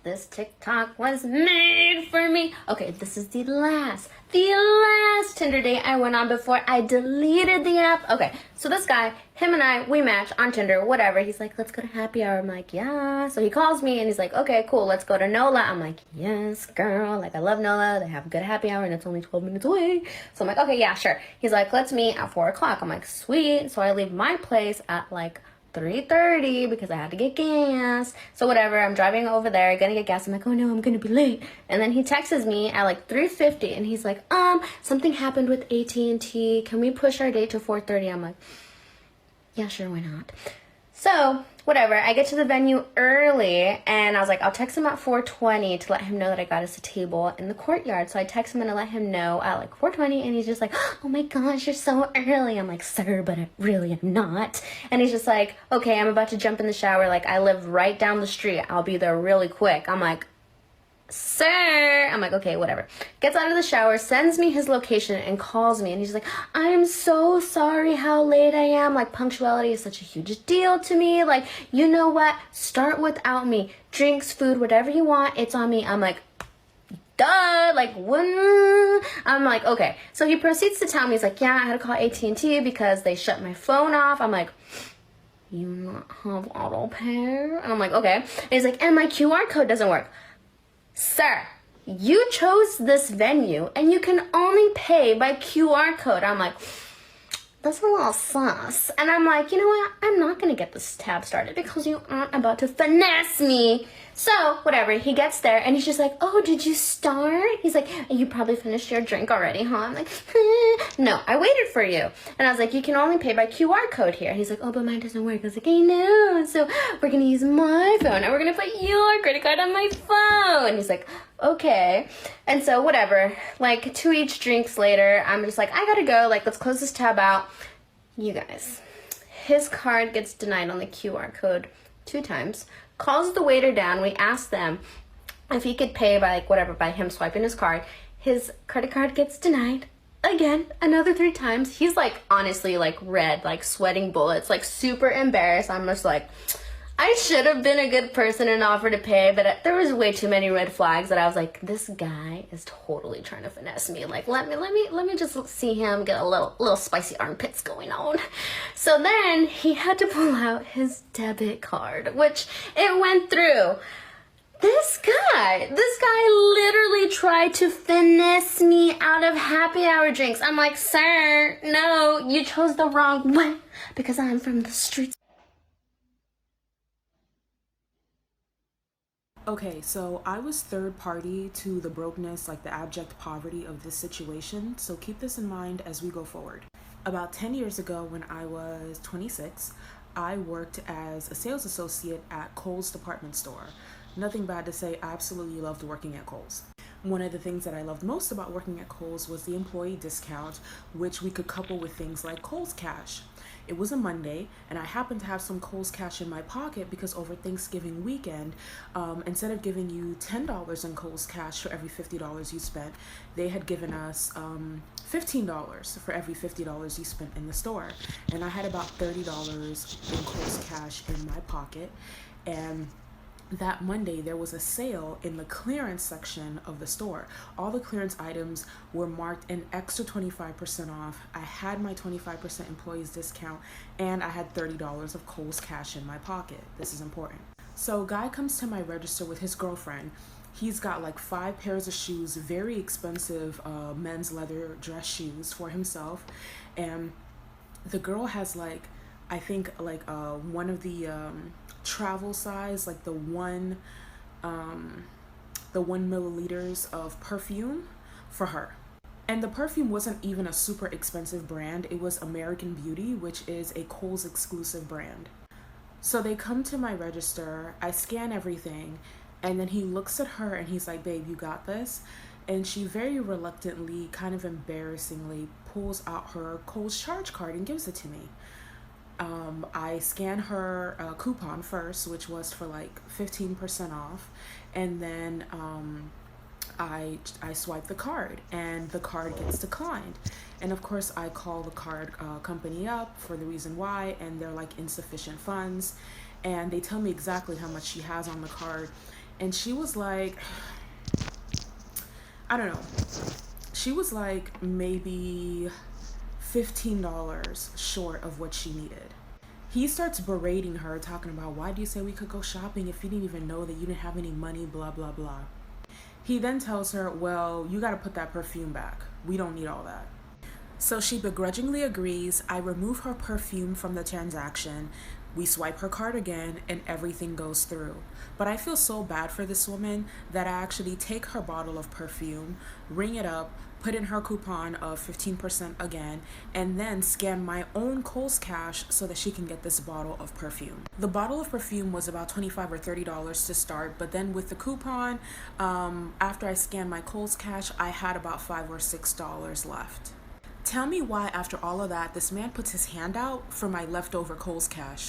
This TikTok was made for me. Okay, this is the last Tinder date I went on before I deleted the app. Okay, so this guy, him and I, we match on Tinder, whatever. He's like, let's go to happy hour. I'm like, yeah. So he calls me and he's like, okay, cool, let's go to NOLA. I'm like, yes, girl. Like, I love NOLA. They have a good happy hour and it's only 12 minutes away. So I'm like, okay, yeah, sure. He's like, let's meet at 4 o'clock. I'm like, sweet. So I leave my place at like 3:30 because I had to get gas. So whatever, I'm driving over there, gonna get gas. I'm like, oh no, I'm gonna be late. And then he texts me at like 3:50 and he's like, something happened with AT&T. Can we push our date to 4:30? I'm like, yeah, sure, why not? So whatever, I get to the venue early and I was like, I'll text him at 4:20 to let him know that I got us a table in the courtyard. So I text him and I let him know at like 4:20 and he's just like, oh my gosh, you're so early. I'm like, sir, but I really am not. And he's just like, okay, I'm about to jump in the shower. Like, I live right down the street. I'll be there really quick. I'm like, sir, I'm like, okay, whatever. Gets out of the shower, sends me his location and calls me and he's like, I am so sorry how late I am. Like, punctuality is such a huge deal to me. Like, you know what? Start without me. Drinks, food, whatever you want, it's on me. I'm like, duh, like, when? I'm like, okay. So he proceeds to tell me, he's like, yeah, I had to call AT&T because they shut my phone off. I'm like, you not have auto pay? And I'm like, okay. And he's like, and my QR code doesn't work. Sir, you chose this venue and you can only pay by QR code. I'm like, that's a little sus. And I'm like, you know what? I'm not going to get this tab started because you aren't about to finesse me. So, whatever. He gets there and he's just like, oh, did you start? He's like, you probably finished your drink already, huh? I'm like, no, I waited for you. And I was like, you can only pay by QR code here. He's like, oh, but mine doesn't work. I was like, I know. So, we're going to use my phone and we're going to put your credit card on my phone. He's like, okay. And so, whatever. Like, 2 each drinks later, I'm just like, I gotta go. Like, let's close this tab out. You guys, his card gets denied on the QR code 2 times. Calls the waiter down. We ask them if he could pay by like whatever, by him swiping his card. His credit card gets denied again, another 3 times. He's like, honestly, like red, like sweating bullets, like super embarrassed. I'm just like, I should have been a good person and offered to pay, but there was way too many red flags that I was like, this guy is totally trying to finesse me. Like, let me just see him get a little spicy armpits going on. So then he had to pull out his debit card, which it went through. This guy literally tried to finesse me out of happy hour drinks. I'm like, sir, no, you chose the wrong way because I'm from the streets. Okay, so I was third party to the brokenness, like the abject poverty of this situation, so keep this in mind as we go forward. About 10 years ago, when I was 26, I worked as a sales associate at Kohl's department store. Nothing bad to say, I absolutely loved working at Kohl's. One of the things that I loved most about working at Kohl's was the employee discount, which we could couple with things like Kohl's Cash. It was a Monday, and I happened to have some Kohl's Cash in my pocket because over Thanksgiving weekend, instead of giving you $10 in Kohl's Cash for every $50 you spent, they had given us $15 for every $50 you spent in the store. And I had about $30 in Kohl's Cash in my pocket, and that Monday there was a sale in the clearance section of the store. All the clearance items were marked an extra 25% off. I had my 25% employees discount and I had $30 of Kohl's Cash in my pocket. This is important. So a guy comes to my register with his girlfriend. He's got like 5 pairs of shoes, very expensive men's leather dress shoes for himself, and the girl has like, I think like one of the travel size, like the 1 milliliters of perfume for her. And the perfume wasn't even a super expensive brand. It was American Beauty, which is a Kohl's exclusive brand. So they come to my register, I scan everything, and then he looks at her and he's like, babe, you got this? And she very reluctantly, kind of embarrassingly, pulls out her Kohl's charge card and gives it to me. I scan her coupon first, which was for like 15% off, and then I swipe the card and the card gets declined. And of course I call the card company up for the reason why, and they're like insufficient funds, and they tell me exactly how much she has on the card, And she was like, I don't know. She was like maybe $15 short of what she needed. He starts berating her, talking about, why do you say we could go shopping if you didn't even know that you didn't have any money, blah, blah, blah. He then tells her, well, you got to put that perfume back. We don't need all that. So she begrudgingly agrees. I remove her perfume from the transaction. We swipe her card again and everything goes through. But I feel so bad for this woman that I actually take her bottle of perfume, ring it up, put in her coupon of 15% again, and then scan my own Kohl's Cash so that she can get this bottle of perfume. The bottle of perfume was about $25 or $30 to start, but then with the coupon, after I scanned my Kohl's Cash, I had about $5 or $6 left. Tell me why, after all of that, this man puts his hand out for my leftover Kohl's Cash.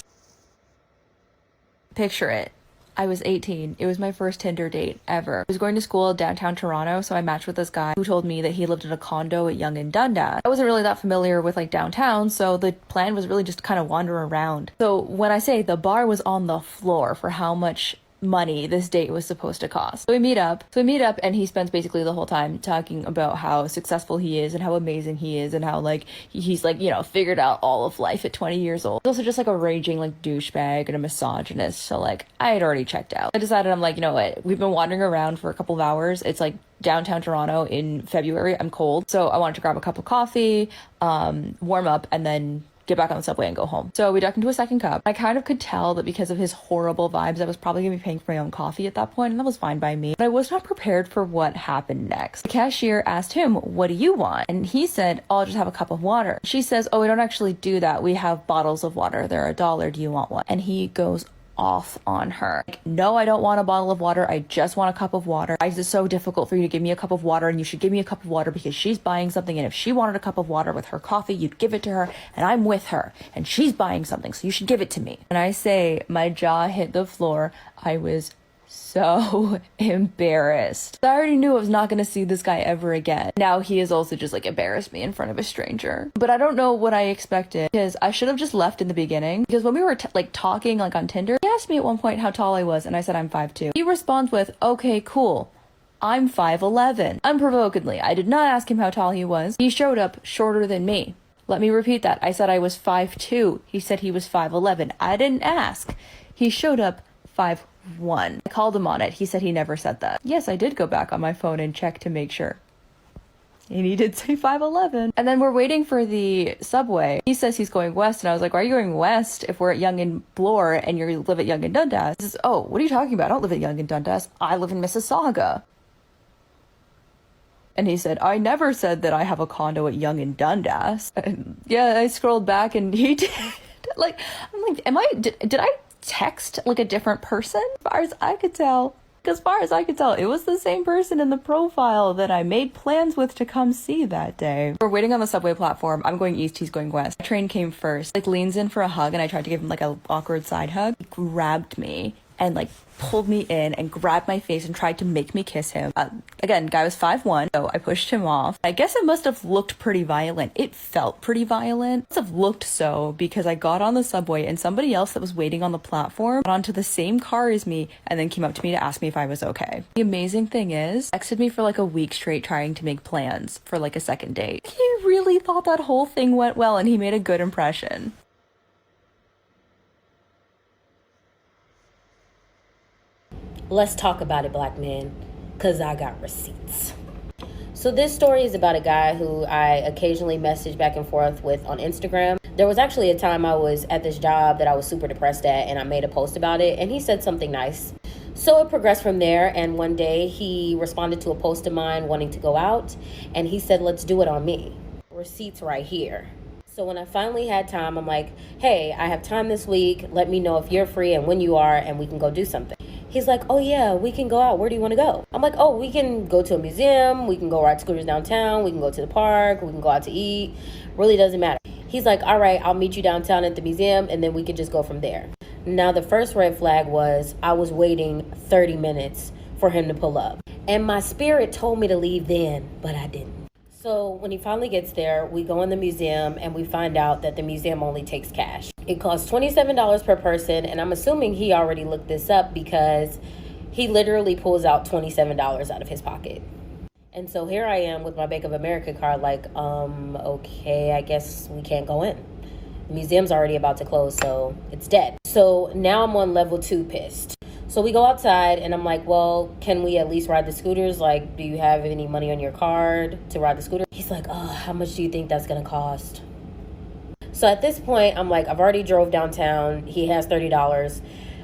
Picture it. I was 18. It was my first Tinder date ever. I was going to school downtown Toronto, so I matched with this guy who told me that he lived in a condo at Yonge and Dundas. I wasn't really that familiar with like downtown, so the plan was really just to kind of wander around. So when I say the bar was on the floor for how much money this date was supposed to cost. So we meet up and he spends basically the whole time talking about how successful he is and how amazing he is and how like he's like, you know, figured out all of life at 20 years old. He's also just like a raging like douchebag and a misogynist. So like I had already checked out. I decided, I'm like, you know what? We've been wandering around for a couple of hours. It's like downtown Toronto in February. I'm cold. So I wanted to grab a cup of coffee, warm up, and then get back on the subway and go home. So we ducked into a second cup. I kind of could tell that because of his horrible vibes, I was probably gonna be paying for my own coffee at that point, and that was fine by me. But I was not prepared for what happened next. The cashier asked him, what do you want? And he said, I'll just have a cup of water. She says, oh, we don't actually do that. We have bottles of water. They're $1. Do you want one? And he goes off on her. Like, no, I don't want a bottle of water. I just want a cup of water. Why is it so difficult for you to give me a cup of water? And you should give me a cup of water because she's buying something. And if she wanted a cup of water with her coffee, you'd give it to her. And I'm with her. And she's buying something. So you should give it to me. When I say my jaw hit the floor, I was so embarrassed. I already knew I was not going to see this guy ever again. Now he has also just like embarrassed me in front of a stranger. But I don't know what I expected, because I should have just left in the beginning. Because when we were talking like on Tinder, he asked me at one point how tall I was, and I said I'm 5'2". He responds with, okay, cool. I'm 5'11". Unprovokedly, I did not ask him how tall he was. He showed up shorter than me. Let me repeat that. I said I was 5'2". He said he was 5'11". I didn't ask. He showed up 5'1". I called him on it. He said he never said that. Yes, I did go back on my phone and check to make sure. And he did say 5'11". And then we're waiting for the subway. He says he's going west, and I was like, why are you going west if we're at Yonge and Bloor and you live at Yonge and Dundas? He says, oh, what are you talking about? I don't live at Yonge and Dundas. I live in Mississauga. And he said, I never said that I have a condo at Yonge and Dundas. And yeah, I scrolled back and he did. Like, I'm like, did I text like a different person? As far as I could tell, it was the same person in the profile that I made plans with to come see that day. We're waiting on the subway platform. I'm going east, he's going west. The train came first. Like leans in for a hug, and I tried to give him like an awkward side hug. He grabbed me and like pulled me in and grabbed my face and tried to make me kiss him. Again, guy was 5'1", so I pushed him off. I guess it must have looked pretty violent. It felt pretty violent. It must have looked so because I got on the subway and somebody else that was waiting on the platform got onto the same car as me and then came up to me to ask me if I was okay. The amazing thing is, texted me for like a week straight trying to make plans for like a second date. He really thought that whole thing went well and he made a good impression. Let's talk about it, black men, because I got receipts. So this story is about a guy who I occasionally message back and forth with on Instagram. There was actually a time I was at this job that I was super depressed at, and I made a post about it, and he said something nice. So it progressed from there, and one day he responded to a post of mine wanting to go out, and he said, let's do it on me. Receipts right here. So when I finally had time, I'm like, hey, I have time this week. Let me know if you're free and when you are, and we can go do something. He's like, oh yeah, we can go out. Where do you want to go? I'm like, oh, we can go to a museum. We can go ride scooters downtown. We can go to the park. We can go out to eat. Really doesn't matter. He's like, all right, I'll meet you downtown at the museum, and then we can just go from there. Now, the first red flag was I was waiting 30 minutes for him to pull up. And my spirit told me to leave then, but I didn't. So when he finally gets there, we go in the museum and we find out that the museum only takes cash. It costs $27 per person, and I'm assuming he already looked this up because He literally pulls out $27 out of his pocket. And so here I am with my Bank of America card, like, okay, I guess we can't go in. The museum's already about to close, so it's dead. So now I'm on level 2 pissed. So we go outside and I'm like, well, can we at least ride the scooters? Like, do you have any money on your card to ride the scooter? He's like, oh, how much do you think that's gonna cost? So at this point, I'm like, I've already drove downtown. He has $30.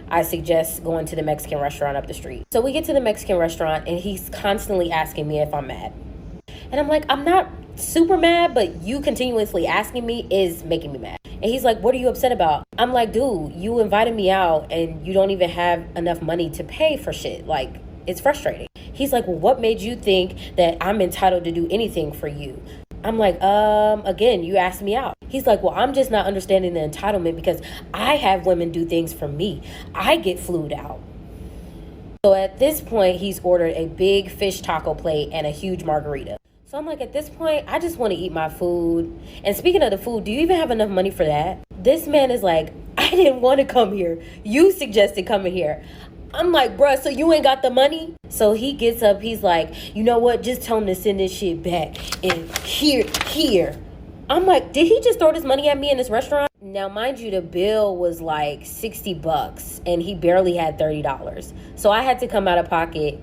I suggest going to the Mexican restaurant up the street. So we get to the Mexican restaurant and he's constantly asking me if I'm mad. And I'm like, I'm not super mad, but you continuously asking me is making me mad. And he's like, what are you upset about? I'm like, dude, you invited me out and you don't even have enough money to pay for shit. Like, it's frustrating. He's like, well, what made you think that I'm entitled to do anything for you? I'm like, again, you asked me out. He's like, well, I'm just not understanding the entitlement because I have women do things for me. I get flued out. So at this point, he's ordered a big fish taco plate and a huge margarita. So I'm like, at this point, I just want to eat my food. And speaking of the food, do you even have enough money for that? This man is like, I didn't want to come here. You suggested coming here. I'm like, bruh, so you ain't got the money? So he gets up, he's like, you know what? Just tell him to send this shit back. And here. I'm like, did he just throw this money at me in this restaurant? Now, mind you, the bill was like $60 and he barely had $30. So I had to come out of pocket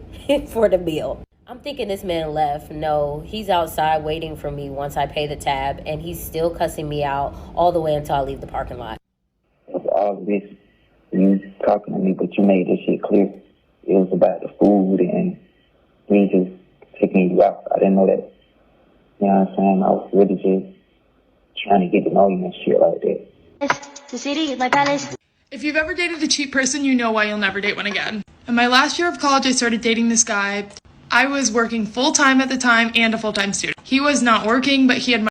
for the bill. I'm thinking this man left. No, he's outside waiting for me once I pay the tab, and he's still cussing me out all the way until I leave the parking lot. All of this, you talking to me, but you made this shit clear. It was about the food and me just taking you out. I didn't know that. You know what I'm saying? I was really just trying to get to know you and shit like that. The city, my palace. If you've ever dated a cheap person, you know why you'll never date one again. In my last year of college, I started dating this guy. I was working full-time at the time and a full-time student. He was not working, but he had